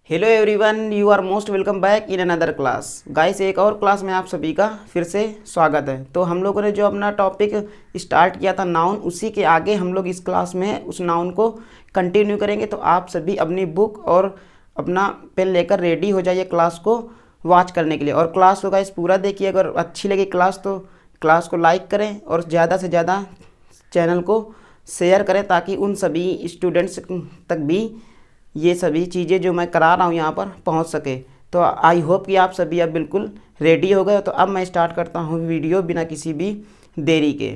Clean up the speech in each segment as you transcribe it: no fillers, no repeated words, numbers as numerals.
Hello everyone, you are most welcome back in another class. Guys, एक और class में आप सभी का फिर से स्वागत है। तो हम लोगों ने जो अपना टॉपिक स्टार्ट किया था नाउन, उसी के आगे हम लोग इस क्लास में उस नाउन को कंटिन्यू करेंगे। तो आप सभी अपनी बुक और अपना पेन लेकर रेडी हो जाइए क्लास को वॉच करने के लिए। और क्लास को गाइस पूरा देखिए। अगर अच्छी लगी क्लास तो क्लास को लाइक करें और ज़्यादा से ज़्यादा चैनल को शेयर करें, ताकि उन सभी स्टूडेंट्स तक भी ये सभी चीज़ें जो मैं करा रहा हूँ यहाँ पर पहुँच सके। तो आई होप कि आप सभी अब बिल्कुल रेडी हो गए। तो अब मैं स्टार्ट करता हूँ वीडियो बिना किसी भी देरी के।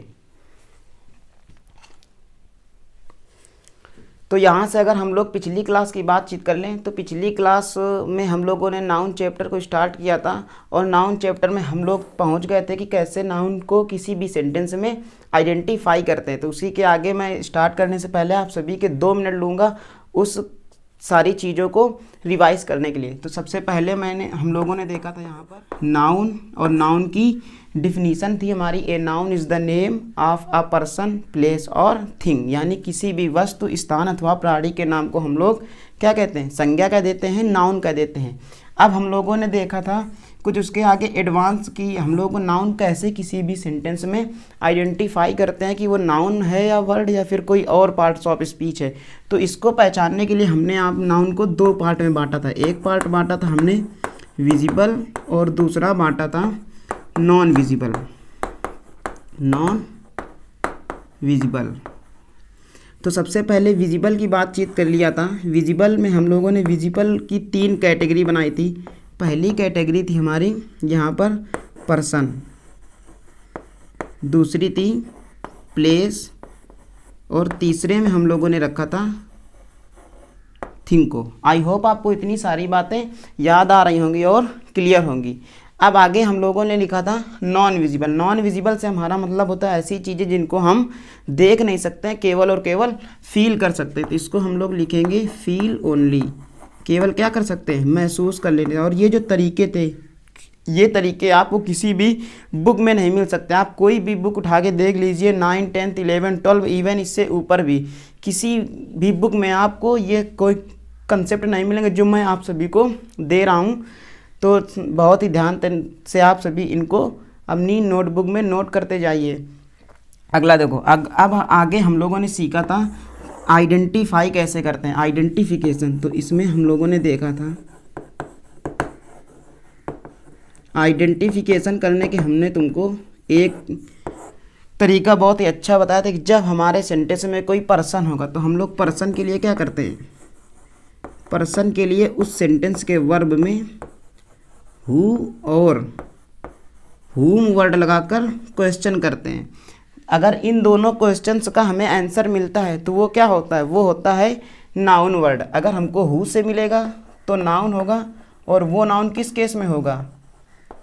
तो यहाँ से अगर हम लोग पिछली क्लास की बातचीत कर लें तो पिछली क्लास में हम लोगों ने नाउन चैप्टर को स्टार्ट किया था। और नाउन चैप्टर में हम लोग पहुँच गए थे कि कैसे नाउन को किसी भी सेंटेंस में आइडेंटिफाई करते हैं। तो उसी के आगे मैं स्टार्ट करने से पहले आप सभी के 2 मिनट लूँगा उस सारी चीज़ों को रिवाइज करने के लिए। तो सबसे पहले हम लोगों ने देखा था यहाँ पर नाउन, और नाउन की डिफिनीशन थी हमारी, a noun is the name of a person, place और थिंग। यानी किसी भी वस्तु, स्थान अथवा प्राणी के नाम को हम लोग क्या कहते हैं, संज्ञा कह देते हैं, नाउन कह देते हैं। अब हम लोगों ने देखा था कुछ उसके आगे एडवांस की हम लोग नाउन कैसे किसी भी सेंटेंस में आइडेंटिफाई करते हैं कि वो नाउन है या वर्ड या फिर कोई और पार्ट्स ऑफ स्पीच है। तो इसको पहचानने के लिए हमने आप नाउन को 2 पार्ट में बांटा था। एक पार्ट बांटा था हमने विजिबल और दूसरा बांटा था नॉन विजिबल। Non visible. तो सबसे पहले विजिबल की बातचीत कर लिया था। विजिबल में हम लोगों ने विजिबल की 3 कैटेगरी बनाई थी। पहली कैटेगरी थी हमारी यहाँ पर पर्सन, दूसरी थी प्लेस, और तीसरे में हम लोगों ने रखा था थिंग को। आई होप आपको इतनी सारी बातें याद आ रही होंगी और क्लियर होंगी। अब आगे हम लोगों ने लिखा था नॉन विजिबल। नॉन विजिबल से हमारा मतलब होता है ऐसी चीज़ें जिनको हम देख नहीं सकते हैं, केवल और केवल फील कर सकते हैं। तो इसको हम लोग लिखेंगे फील ओनली। केवल क्या कर सकते हैं, महसूस कर लेते हैं। और ये जो तरीके थे, ये तरीके आपको किसी भी बुक में नहीं मिल सकते। आप कोई भी बुक उठा के देख लीजिए, 9, 10, 11, 12, इवन इससे ऊपर भी किसी भी बुक में आपको ये कोई कंसेप्ट नहीं मिलेंगे जो मैं आप सभी को दे रहा हूँ। तो बहुत ही ध्यान से आप सभी इनको अपनी नोटबुक में नोट करते जाइए। अगला देखो, अब आगे हम लोगों ने सीखा था आइडेंटिफाई कैसे करते हैं, आइडेंटिफिकेशन। तो इसमें हम लोगों ने देखा था आइडेंटिफिकेशन करने के हमने तुमको एक तरीका बहुत ही अच्छा बताया था कि जब हमारे सेंटेंस में कोई पर्सन होगा तो हम लोग पर्सन के लिए क्या करते हैं, पर्सन के लिए उस सेंटेंस के वर्ब में हु और हुम वर्ड लगाकर क्वेश्चन करते हैं। अगर इन दोनों क्वेश्चंस का हमें आंसर मिलता है तो वो क्या होता है, वो होता है नाउन वर्ड। अगर हमको हु से मिलेगा तो नाउन होगा, और वो नाउन किस केस में होगा,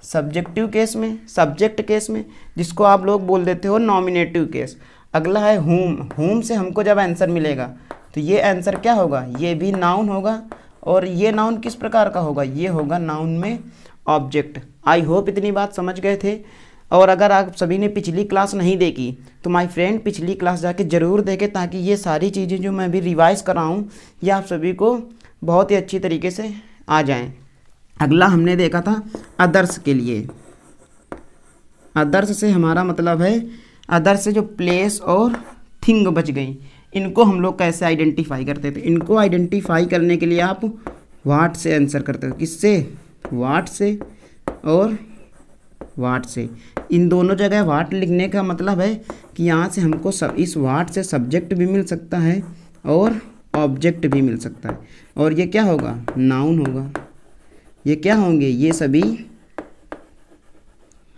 सब्जेक्टिव केस में, सब्जेक्ट केस में, जिसको आप लोग बोल देते हो नॉमिनेटिव केस। अगला है हुम। हुम से हमको जब आंसर मिलेगा तो ये आंसर क्या होगा, ये भी नाउन होगा। और ये नाउन किस प्रकार का होगा, ये होगा नाउन में ऑब्जेक्ट। आई होप इतनी बात समझ गए थे। और अगर आप सभी ने पिछली क्लास नहीं देखी तो माय फ्रेंड पिछली क्लास जाके ज़रूर देखें, ताकि ये सारी चीज़ें जो मैं अभी रिवाइज़ कर रहा हूँ ये आप सभी को बहुत ही अच्छी तरीके से आ जाएं। अगला हमने देखा था अदर्स के लिए। अदर्स से हमारा मतलब है अदर्स से जो प्लेस और थिंग बच गई, इनको हम लोग कैसे आइडेंटिफाई करते थे। इनको आइडेंटिफाई करने के लिए आप वाट से आंसर करते हो। किससे, वाट से और वाट से। इन दोनों जगह वाट लिखने का मतलब है कि यहाँ से हमको इस वाट से सब्जेक्ट भी मिल सकता है और ऑब्जेक्ट भी मिल सकता है। और ये क्या होगा, नाउन होगा। ये क्या होंगे, ये सभी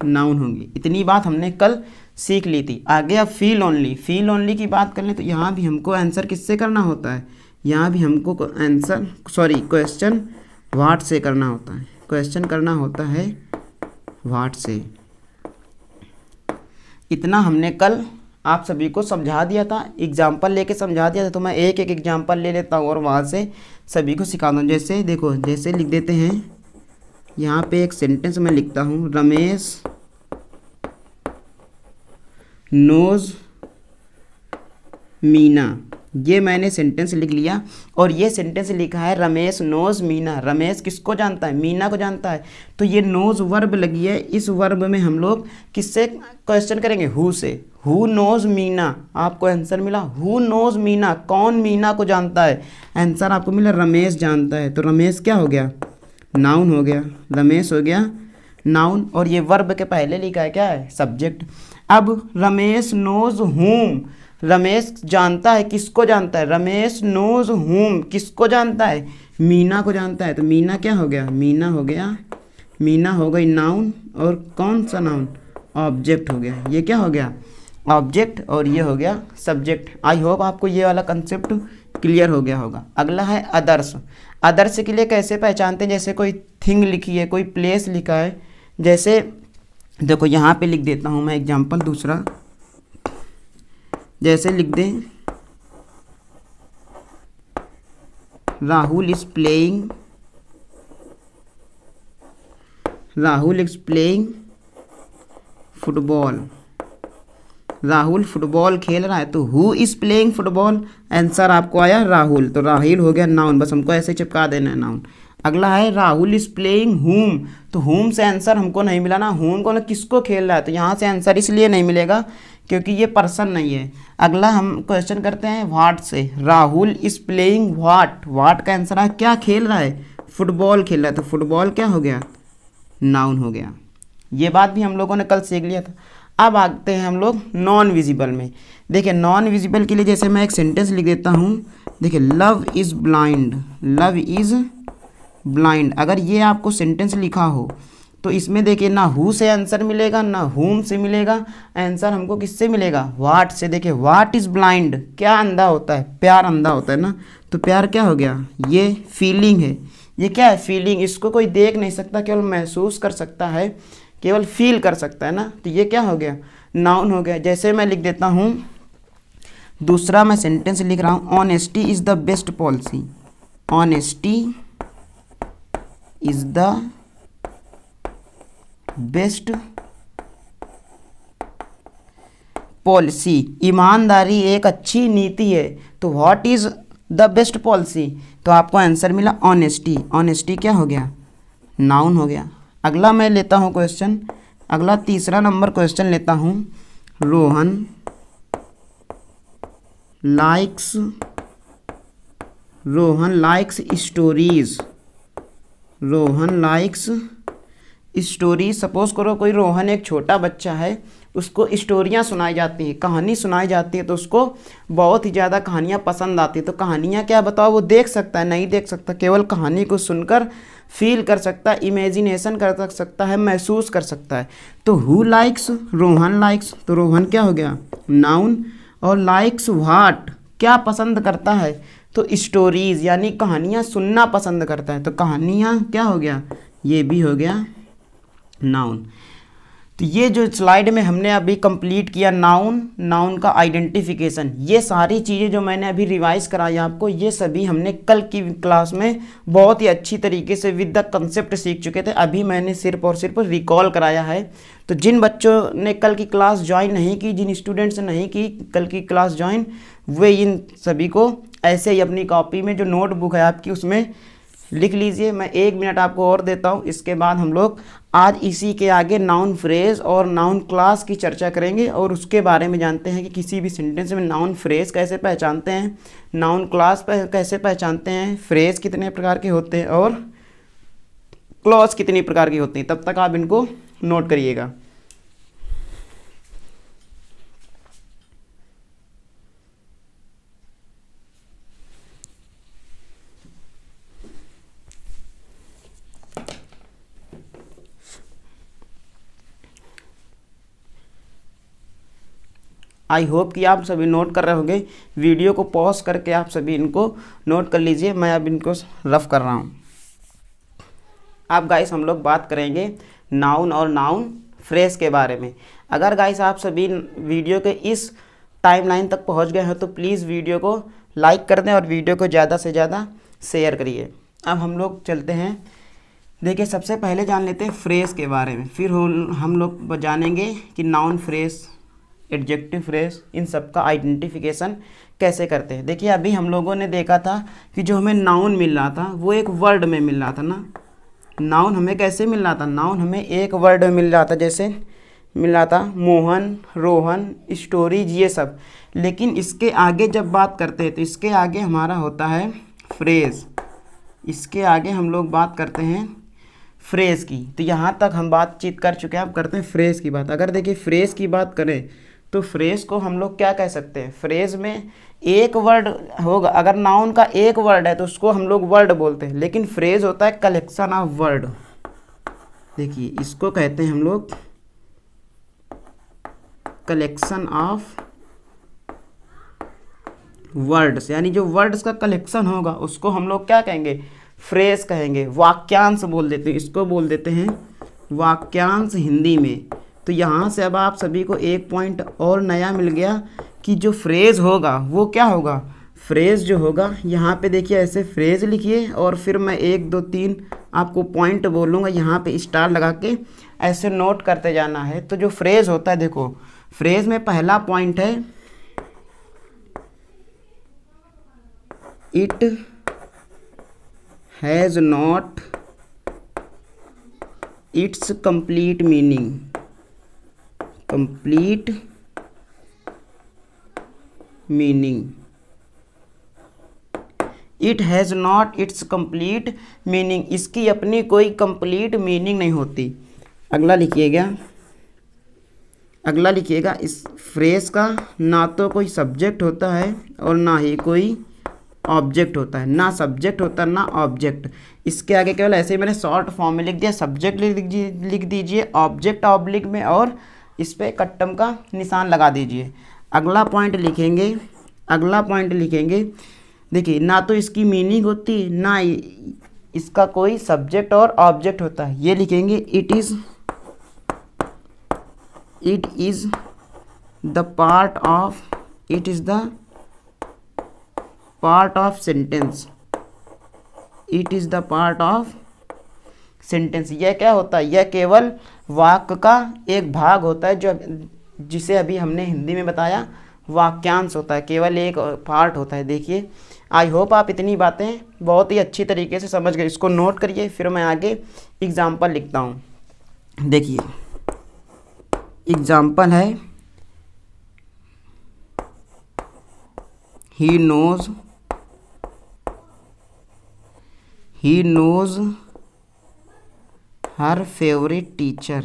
नाउन होंगे। इतनी बात हमने कल सीख ली थी। आगे अब फील ओनली। फील ओनली की बात कर लें तो यहाँ भी हमको आंसर किससे करना होता है, यहाँ भी हमको क्वेश्चन वाट से करना होता है। क्वेश्चन करना होता है वाट से। इतना हमने कल आप सभी को समझा दिया था, एग्जाम्पल लेके समझा दिया था। तो मैं एक एक एग्जाम्पल ले लेता हूँ और वहाँ से सभी को सिखा दूँ। जैसे देखो, जैसे लिख देते हैं यहाँ पे एक सेंटेंस मैं लिखता हूँ, रमेश नोज मीना। ये मैंने सेंटेंस लिख लिया और ये सेंटेंस लिखा है रमेश नोज मीना। रमेश किसको जानता है? मीना को जानता है। तो ये नोज वर्ब लगी है, इस वर्ब में हम लोग किससे क्वेश्चन करेंगे? हु से। हु नोज मीना, आपको आंसर मिला हु नोज मीना, कौन मीना को जानता है? आंसर आपको मिला रमेश जानता है। तो रमेश क्या हो गया? नाउन हो गया। रमेश हो गया नाउन और ये वर्ब के पहले लिखा है क्या है? सब्जेक्ट। अब रमेश नोज हुम, रमेश जानता है, किसको जानता है? रमेश नोज हुम, किसको जानता है? मीना को जानता है। तो मीना क्या हो गया? मीना हो गया, मीना हो गई नाउन और कौन सा नाउन? ऑब्जेक्ट हो गया। ये क्या हो गया? ऑब्जेक्ट और ये हो गया सब्जेक्ट। आई होप आपको ये वाला कंसेप्ट क्लियर हो गया होगा। अगला है अदर्स। अदर्स के लिए कैसे पहचानते हैं? जैसे कोई थिंग लिखी है, कोई प्लेस लिखा है, जैसे देखो यहाँ पे लिख देता हूँ मैं एग्जांपल दूसरा, जैसे लिख दें Rahul is playing, Rahul is playing football, Rahul football खेल रहा है। तो who is playing football, answer आपको आया राहुल। तो राहुल हो गया नाउन, बस हमको ऐसे चिपका देना है नाउन। अगला है राहुल इज प्लेइंग हुम। तो हुम से आंसर हमको नहीं मिला ना, हुम को ना किसको खेल रहा है, तो यहाँ से आंसर इसलिए नहीं मिलेगा क्योंकि ये पर्सन नहीं है। अगला हम क्वेश्चन करते हैं व्हाट से। Rahul is playing what, what का आंसर है क्या खेल रहा है? फुटबॉल खेल रहा है। तो फुटबॉल क्या हो गया? नाउन हो गया। ये बात भी हम लोगों ने कल सीख लिया था। अब आते हैं हम लोग नॉन विजिबल में। देखिए नॉन विजिबल के लिए जैसे मैं एक सेंटेंस लिख देता हूँ, देखिए love is blind, love is blind. अगर ये आपको सेंटेंस लिखा हो तो इसमें देखिए ना हु से आंसर मिलेगा ना हुम से मिलेगा, आंसर हमको किससे मिलेगा? व्हाट से। देखिए व्हाट इज़ ब्लाइंड, क्या अंधा होता है? प्यार अंधा होता है ना। तो प्यार क्या हो गया? ये फीलिंग है। ये क्या है? फीलिंग। इसको कोई देख नहीं सकता, केवल महसूस कर सकता है, केवल फील कर सकता है ना। तो ये क्या हो गया? नाउन हो गया। जैसे मैं लिख देता हूँ दूसरा, मैं सेंटेंस लिख रहा हूँ honesty is the best policy, honesty is the best policy, ईमानदारी एक अच्छी नीति है। तो what is the best policy, तो आपको आंसर मिला ऑनेस्टी। ऑनेस्टी क्या हो गया? नाउन हो गया। अगला मैं लेता हूँ क्वेश्चन, अगला तीसरा नंबर क्वेश्चन लेता हूँ। Rohan likes, Rohan likes stories, Rohan likes story. Suppose करो कोई रोहन एक छोटा बच्चा है, उसको स्टोरियाँ सुनाई जाती हैं, कहानी सुनाई जाती है, तो उसको बहुत ही ज़्यादा कहानियाँ पसंद आती है। तो कहानियाँ क्या बताओ, वो देख सकता है? नहीं देख सकता, केवल कहानी को सुनकर फील कर सकता है, इमेजिनेशन कर सकता है, महसूस कर सकता है। तो हु लाइक्स, रोहन लाइक्स। तो रोहन क्या हो गया? नाउन। और लाइक्स व्हाट, क्या पसंद करता है? तो स्टोरीज़, यानी कहानियाँ सुनना पसंद करता है। तो कहानियाँ क्या हो गया? ये भी हो गया नाउन। तो ये जो स्लाइड में हमने अभी कंप्लीट किया नाउन, नाउन का आइडेंटिफिकेशन, ये सारी चीज़ें जो मैंने अभी रिवाइज कराई आपको, ये सभी हमने कल की क्लास में बहुत ही अच्छी तरीके से विद द कंसेप्ट सीख चुके थे। अभी मैंने सिर्फ और सिर्फ रिकॉल कराया है। तो जिन बच्चों ने कल की क्लास ज्वाइन नहीं की, जिन स्टूडेंट्स ने नहीं की कल की क्लास ज्वाइन, वे इन सभी को ऐसे ही अपनी कॉपी में जो नोटबुक है आपकी उसमें लिख लीजिए। मैं 1 मिनट आपको और देता हूँ, इसके बाद हम लोग आज इसी के आगे नाउन फ्रेज और नाउन क्लास की चर्चा करेंगे और उसके बारे में जानते हैं कि किसी भी सेंटेंस में नाउन फ्रेज कैसे पहचानते हैं, नाउन क्लास कैसे पहचानते हैं, फ्रेज कितने प्रकार के होते हैं और क्लॉज कितनी प्रकार की होती हैं। तब तक आप इनको नोट करिएगा। आई होप कि आप सभी नोट कर रहे होंगे। वीडियो को पॉज करके आप सभी इनको नोट कर लीजिए। मैं अब इनको रफ कर रहा हूँ। अब गाइस हम लोग बात करेंगे नाउन और नाउन फ्रेज के बारे में। अगर गाइस आप सभी वीडियो के इस टाइमलाइन तक पहुँच गए हैं तो प्लीज़ वीडियो को लाइक कर दें और वीडियो को ज़्यादा से ज़्यादा शेयर करिए। अब हम लोग चलते हैं, देखिए सबसे पहले जान लेते हैं फ्रेज के बारे में, फिर हम लोग जानेंगे कि नाउन फ्रेज एडजेक्टिव फ्रेज, इन सब का आइडेंटिफिकेशन कैसे करते हैं। देखिए अभी हम लोगों ने देखा था कि जो हमें नाउन मिल रहा था वो एक वर्ड में मिल रहा था ना। नाउन हमें कैसे मिल रहा था, नाउन हमें एक वर्ड में मिल रहा था, जैसे मिल रहा था मोहन, रोहन, स्टोरीज, ये सब। लेकिन इसके आगे जब बात करते हैं तो इसके आगे हमारा होता है फ्रेज, इसके आगे हम लोग बात करते हैं फ्रेज़ की। तो यहाँ तक हम बातचीत कर चुके हैं, अब करते हैं फ्रेज़ की बात। अगर देखिए फ्रेज़ की बात करें तो फ्रेज़ को हम लोग क्या कह सकते हैं, फ्रेज़ में एक वर्ड होगा। अगर नाउन का एक वर्ड है तो उसको हम लोग वर्ड बोलते हैं, लेकिन फ्रेज़ होता है कलेक्शन ऑफ वर्ड। देखिए इसको कहते हैं हम लोग कलेक्शन ऑफ वर्ड्स, यानी जो वर्ड्स का कलेक्शन होगा उसको हम लोग क्या कहेंगे, फ्रेज कहेंगे। वाक्यांश बोल देते हैं, इसको बोल देते हैं वाक्यांश हिंदी में। तो यहाँ से अब आप सभी को एक पॉइंट और नया मिल गया कि जो फ्रेज होगा वो क्या होगा, फ्रेज जो होगा, यहाँ पे देखिए ऐसे फ्रेज लिखिए और फिर मैं 1 2 3 आपको पॉइंट बोलूँगा, यहाँ पे स्टार लगा के ऐसे नोट करते जाना है। तो जो फ्रेज होता है, देखो फ्रेज में पहला पॉइंट है it has not it's complete meaning, complete meaning, it has not it's complete meaning, इसकी अपनी कोई कंप्लीट मीनिंग नहीं होती। अगला लिखिएगा, अगला लिखिएगा, इस फ्रेज का ना तो कोई सब्जेक्ट होता है और ना ही कोई ऑब्जेक्ट होता है, ना सब्जेक्ट होता है ना ऑब्जेक्ट। इसके आगे केवल ऐसे ही मैंने शॉर्ट फॉर्म में लिख दिया, सब्जेक्ट लिख दीजिए ऑब्जेक्ट ऑब्लिक में और इस पर कट्टम का निशान लगा दीजिए। अगला पॉइंट लिखेंगे, अगला पॉइंट लिखेंगे, देखिए ना तो इसकी मीनिंग होती ना इसका कोई सब्जेक्ट और ऑब्जेक्ट होता है। ये लिखेंगे it is the part of, it is the part of sentence, it is the part of sentence. यह क्या होता है, यह केवल वाक्य का एक भाग होता है, जो जिसे अभी हमने हिंदी में बताया वाक्यांश होता है, केवल एक पार्ट होता है। देखिए आई होप आप इतनी बातें बहुत ही अच्छी तरीके से समझ गए। इसको नोट करिए, फिर मैं आगे एग्जाम्पल लिखता हूँ। देखिए एग्जाम्पल है, he knows her favorite teacher,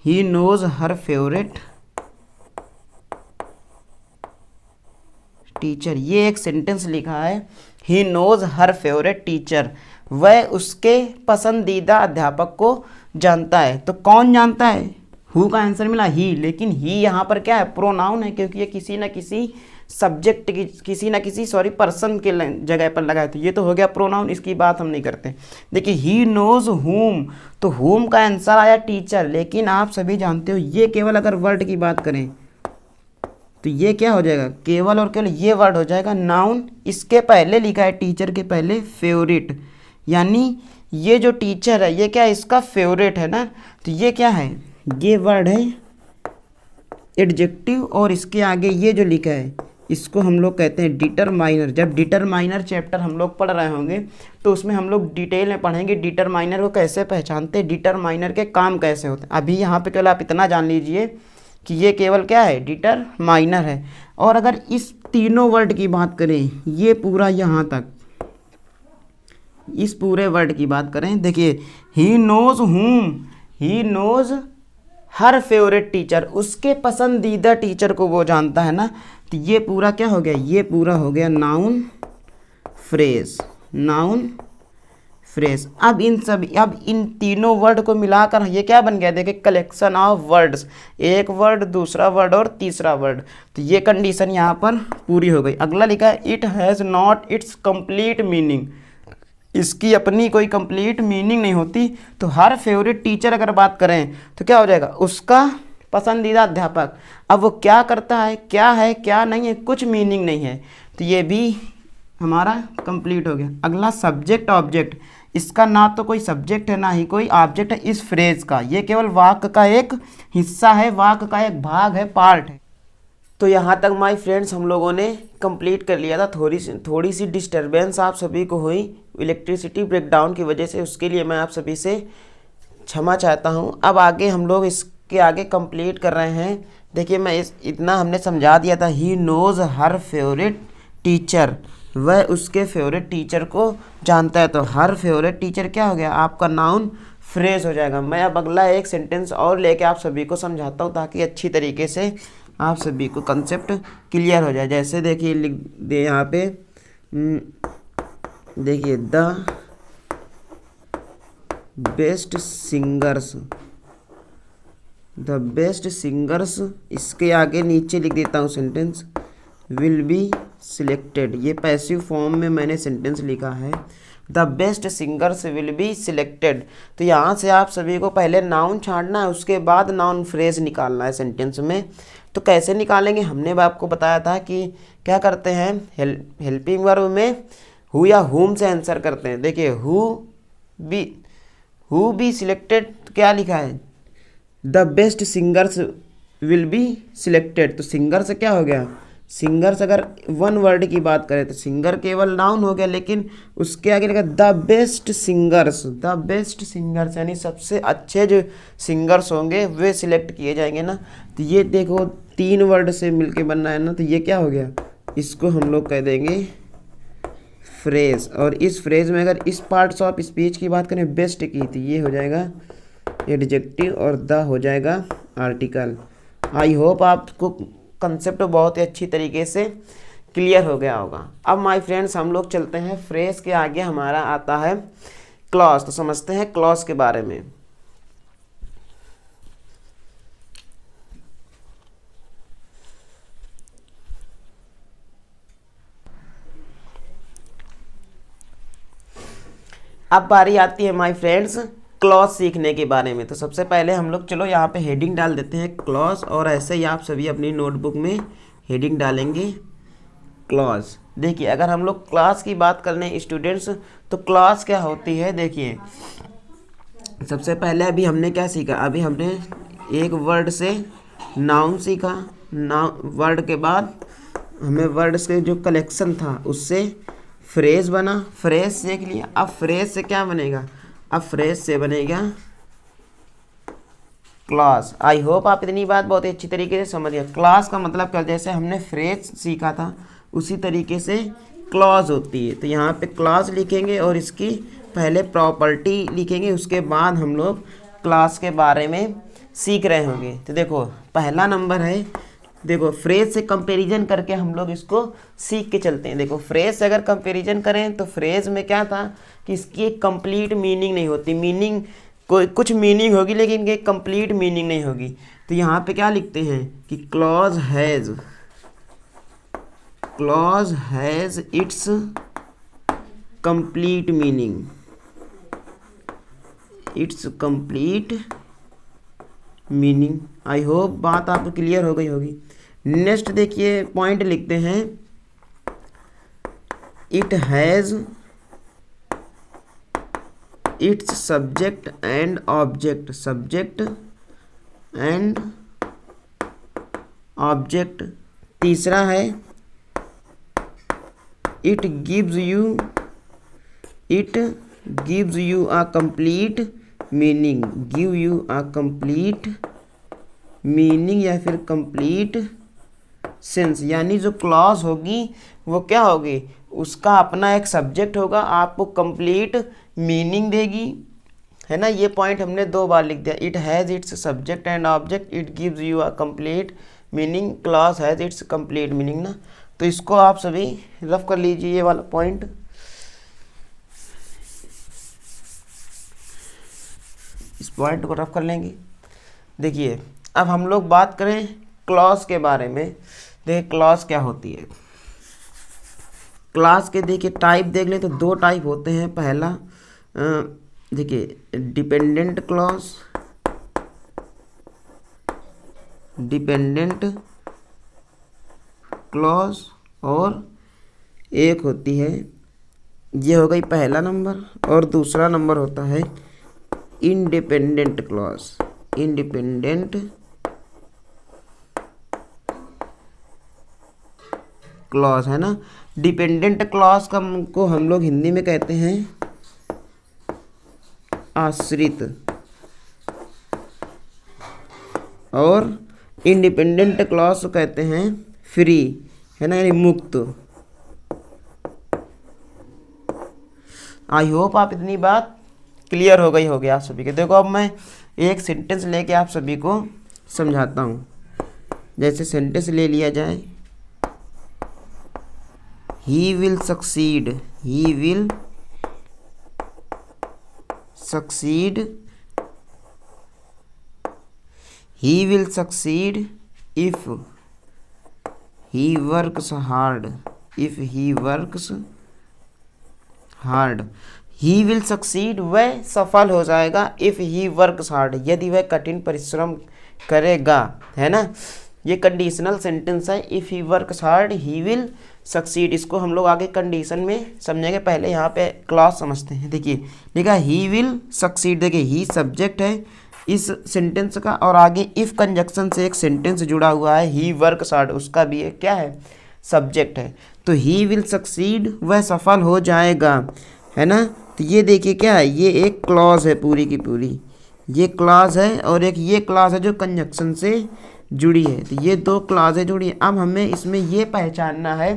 he knows her favorite teacher. ये एक सेंटेंस लिखा है, he knows her favourite teacher, वह उसके पसंदीदा अध्यापक को जानता है। तो कौन जानता है, हु का आंसर मिला ही, लेकिन ही यहाँ पर क्या है, प्रोनाउन है, क्योंकि ये किसी न किसी सब्जेक्ट की, किसी न किसी पर्सन के जगह पर लगाए, तो ये तो हो गया प्रोनाउन, इसकी बात हम नहीं करते। देखिए ही नोज हुम, तो हुम का आंसर आया टीचर, लेकिन आप सभी जानते हो ये केवल अगर वर्ड की बात करें तो ये क्या हो जाएगा, केवल और केवल ये वर्ड हो जाएगा नाउन। इसके पहले लिखा है टीचर के पहले फेवरेट, यानी ये जो टीचर है ये क्या है, इसका फेवरेट है ना। तो ये क्या है, ये वर्ड है एडजेक्टिव, और इसके आगे ये जो लिखा है इसको हम लोग कहते हैं डिटरमाइनर। जब डिटरमाइनर चैप्टर हम लोग पढ़ रहे होंगे तो उसमें हम लोग डिटेल में पढ़ेंगे डिटरमाइनर को कैसे पहचानते हैं, डिटरमाइनर के काम कैसे होते हैं। अभी यहाँ पे केवल आप इतना जान लीजिए कि ये केवल क्या है, डिटरमाइनर है। और अगर इस तीनों वर्ड की बात करें, ये पूरा यहाँ तक इस पूरे वर्ड की बात करें, देखिए he knows whom, he knows her favourite teacher, उसके पसंदीदा टीचर को वो जानता है ना। तो ये पूरा क्या हो गया, ये पूरा हो गया नाउन फ्रेज, नाउन फ्रेज। अब इन तीनों वर्ड को मिलाकर ये क्या बन गया, देखिए कलेक्शन ऑफ वर्ड्स, एक वर्ड दूसरा वर्ड और तीसरा वर्ड। तो ये कंडीशन यहाँ पर पूरी हो गई। अगला लिखा है it has not it's complete meaning, इसकी अपनी कोई कंप्लीट मीनिंग नहीं होती। तो हर फेवरेट टीचर अगर बात करें तो क्या हो जाएगा, उसका पसंदीदा अध्यापक। अब वो क्या करता है क्या नहीं है, कुछ मीनिंग नहीं है। तो ये भी हमारा कंप्लीट हो गया। अगला सब्जेक्ट ऑब्जेक्ट, इसका ना तो कोई सब्जेक्ट है ना ही कोई ऑब्जेक्ट है इस फ्रेज का, ये केवल वाक्य का एक हिस्सा है, वाक्य का एक भाग है, पार्ट है। तो यहाँ तक माय फ्रेंड्स हम लोगों ने कंप्लीट कर लिया था। थोड़ी सी डिस्टरबेंस आप सभी को हुई इलेक्ट्रिसिटी ब्रेकडाउन की वजह से, उसके लिए मैं आप सभी से क्षमा चाहता हूँ। अब आगे हम लोग इसके आगे कंप्लीट कर रहे हैं। देखिए मैं इतना हमने समझा दिया था, he knows her favourite teacher, वह उसके फेवरेट टीचर को जानता है। तो हर फेवरेट टीचर क्या हो गया, आपका नाउन फ्रेज हो जाएगा। मैं अब अगला एक सेंटेंस और लेके आप सभी को समझाता हूँ ताकि अच्छी तरीके से आप सभी को कंसेप्ट क्लियर हो जाए। जैसे देखिए लिख दे यहाँ पे, देखिए the best singers, the best singers, इसके आगे नीचे लिख देता हूँ सेंटेंस, विल बी सिलेक्टेड। ये पैसिव फॉर्म में मैंने सेंटेंस लिखा है, the best singers will be selected. तो यहाँ से आप सभी को पहले नाउन छांटना है, उसके बाद नाउन फ्रेज निकालना है सेंटेंस में। तो कैसे निकालेंगे, हमने आपको बताया था कि क्या करते हैं, हेल्पिंग वर्ब में हु या हुम से आंसर करते हैं। देखिए हु बी सिलेक्टेड, तो क्या लिखा है, the best singers will be selected. तो सिंगर से क्या हो गया, सिंगर्स अगर वन वर्ड की बात करें तो सिंगर केवल नाउन हो गया, लेकिन उसके आगे लिखा the best singers, the best singers यानी सबसे अच्छे जो सिंगर्स होंगे वे सिलेक्ट किए जाएंगे ना। तो ये देखो 3 वर्ड से मिलके बनना है ना, तो ये क्या हो गया, इसको हम लोग कह देंगे फ्रेज। और इस फ्रेज में अगर इस पार्ट्स ऑफ स्पीच की बात करें बेस्ट की, तो ये हो जाएगा एडजेक्टिव और द हो जाएगा आर्टिकल। आई होप आपको कंसेप्ट बहुत ही अच्छी तरीके से क्लियर हो गया होगा। अब माय फ्रेंड्स हम लोग चलते हैं फ्रेज के आगे, हमारा आता है क्लॉज। तो समझते हैं क्लॉज के बारे में। अब बारी आती है माय फ्रेंड्स क्लॉज सीखने के बारे में। तो सबसे पहले हम लोग चलो यहाँ पे हेडिंग डाल देते हैं क्लॉज, और ऐसे ही आप सभी अपनी नोटबुक में हेडिंग डालेंगे क्लॉज। देखिए अगर हम लोग क्लास की बात कर लें स्टूडेंट्स, तो क्लास क्या होती है, देखिए सबसे पहले अभी हमने क्या सीखा, अभी हमने एक वर्ड से नाउन सीखा, वर्ड के बाद हमें वर्ड से जो कलेक्शन था उससे फ्रेज बना, फ्रेज सीख लिया। अब फ्रेज से क्या बनेगा, अब फ्रेज से बनेगा क्लॉज। आई होप आप इतनी बात बहुत ही अच्छी तरीके से समझ गए। क्लॉज का मतलब क्या, जैसे हमने फ्रेज सीखा था उसी तरीके से क्लॉज होती है। तो यहाँ पे क्लॉज लिखेंगे और इसकी पहले प्रॉपर्टी लिखेंगे, उसके बाद हम लोग क्लॉज के बारे में सीख रहे होंगे। तो देखो पहला नंबर है, देखो फ्रेज से कंपैरिजन करके हम लोग इसको सीख के चलते हैं। देखो फ्रेज से अगर कंपैरिजन करें तो फ्रेज में क्या था कि इसकी एक कंप्लीट मीनिंग नहीं होती, मीनिंग कोई कुछ मीनिंग होगी लेकिन ये कंप्लीट मीनिंग नहीं होगी। तो यहाँ पे क्या लिखते हैं कि clause has its complete meaning, it's complete meaning. I hope बात आपको क्लियर हो गई होगी। नेक्स्ट देखिए पॉइंट लिखते हैं, it has its subject and object, subject and object. तीसरा है it gives you a complete meaning, give you a complete meaning या फिर कंप्लीट सेंस। यानी जो क्लॉज होगी वो क्या होगी, उसका अपना एक सब्जेक्ट होगा, आपको कंप्लीट मीनिंग देगी, है ना। ये पॉइंट हमने 2 बार लिख दिया, it has its subject and object, it gives you a complete meaning, clause has its complete meaning ना। तो इसको आप सभी रफ कर लीजिए, ये वाला पॉइंट। इस पॉइंट को रफ कर लेंगे। देखिए अब हम लोग बात करें क्लॉज के बारे में। देखिए क्लॉज क्या होती है, क्लॉज के देखिए टाइप देख लें तो 2 टाइप होते हैं। पहला देखिए डिपेंडेंट क्लॉज, और एक होती है, ये हो गई पहला नंबर, और दूसरा नंबर होता है इंडिपेंडेंट क्लॉज। इंडिपेंडेंट क्लॉज है ना। डिपेंडेंट क्लॉज को हम लोग हिंदी में कहते हैं आश्रित, और इंडिपेंडेंट क्लॉज को कहते हैं फ्री, है ना, यानी मुक्त। आई होप आप इतनी बात क्लियर हो गई होगी आप सभी के। देखो अब मैं एक सेंटेंस लेके आप सभी को समझाता हूँ। जैसे सेंटेंस ले लिया जाए, he will succeed, he will succeed, he will succeed if he works hard, if he works hard। he will succeed, वह सफल हो जाएगा, if he works hard, यदि वह कठिन परिश्रम करेगा, है ना। ये कंडीशनल सेंटेंस है, if he works hard he will succeed। इसको हम लोग आगे कंडीशन में समझेंगे, पहले यहाँ पे क्लॉज समझते हैं। देखिए लिखा he will succeed, देखिए ही सब्जेक्ट है इस सेंटेंस का, और आगे इफ कंजक्शन से एक सेंटेंस जुड़ा हुआ है ही वर्क्स हार्ड, उसका भी एक क्या है, सब्जेक्ट है। तो ही विल सक्सीड, वह सफल हो जाएगा, है ना। तो ये देखिए क्या है, ये एक क्लॉज है पूरी की पूरी, ये क्लॉज है, और एक ये क्लॉज है जो कंजक्शन से जुड़ी है। तो ये दो क्लॉज है जुड़ी है। अब हमें इसमें ये पहचानना है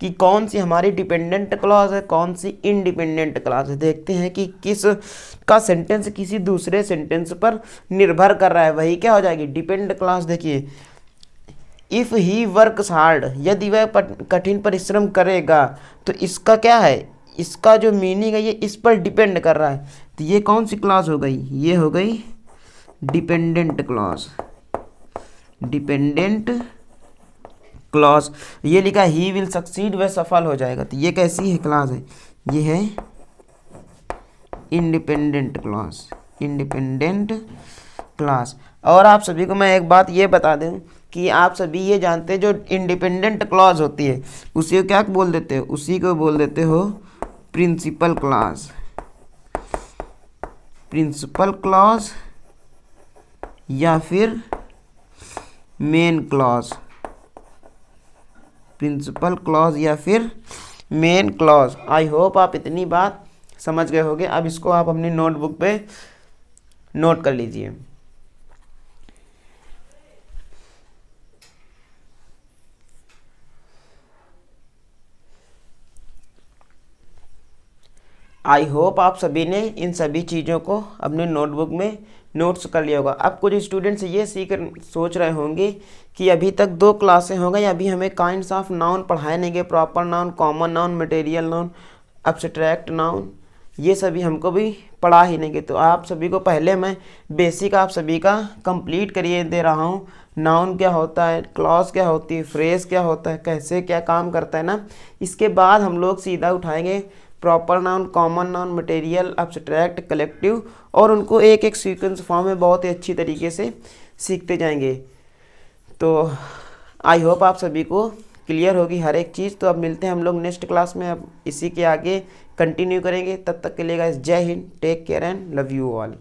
कि कौन सी हमारी डिपेंडेंट क्लॉज है, कौन सी इंडिपेंडेंट क्लॉज है। देखते हैं कि किस का सेंटेंस किसी दूसरे सेंटेंस पर निर्भर कर रहा है, वही क्या हो जाएगी, डिपेंड क्लॉज। देखिए इफ़ ही वर्क्स हार्ड, यदि वह कठिन परिश्रम करेगा, तो इसका क्या है, इसका जो मीनिंग है ये इस पर डिपेंड कर रहा है। तो ये कौन सी क्लॉज हो गई, ये हो गई डिपेंडेंट क्लॉज, डिपेंडेंट क्लॉज। ये लिखा ही विल सक्सीड, वह सफल हो जाएगा। तो ये कैसी है क्लॉज है, ये है इंडिपेंडेंट क्लॉज, इंडिपेंडेंट क्लॉज। और आप सभी को मैं एक बात ये बता दूं कि आप सभी ये जानते हैं जो इंडिपेंडेंट क्लॉज होती है उसी को क्या बोल देते हो, उसी को बोल देते हो प्रिंसिपल क्लॉज, प्रिंसिपल क्लॉज या फिर मेन क्लॉज, प्रिंसिपल क्लॉज या फिर मेन क्लॉज। आई होप आप इतनी बात समझ गए होंगे। अब इसको आप अपनी नोटबुक पे नोट कर लीजिए। आई होप आप सभी ने इन सभी चीज़ों को अपने नोटबुक में नोट्स कर लिया होगा। अब कुछ स्टूडेंट्स ये सोच रहे होंगे कि अभी तक 2 क्लासें हो गई, अभी हमें काइंड्स ऑफ नाउन पढ़ाए नहीं गए, proper noun, common noun, material noun, abstract noun, ये सभी हमको भी पढ़ा ही नहीं गए। तो आप सभी को पहले मैं बेसिक आप सभी का कंप्लीट करिए दे रहा हूँ। नाउन क्या होता है, क्लॉज क्या होती है, फ्रेज क्या होता है, कैसे क्या काम करता है ना। इसके बाद हम लोग सीधा उठाएंगे proper noun, common noun, material, abstract, collective, और उनको एक एक सीक्वेंस फॉर्म में बहुत ही अच्छी तरीके से सीखते जाएंगे। तो आई होप आप सभी को क्लियर होगी हर एक चीज़। तो अब मिलते हैं हम लोग नेक्स्ट क्लास में, अब इसी के आगे कंटिन्यू करेंगे। तब तक के लिए guys Jai Hind, take care and love you all.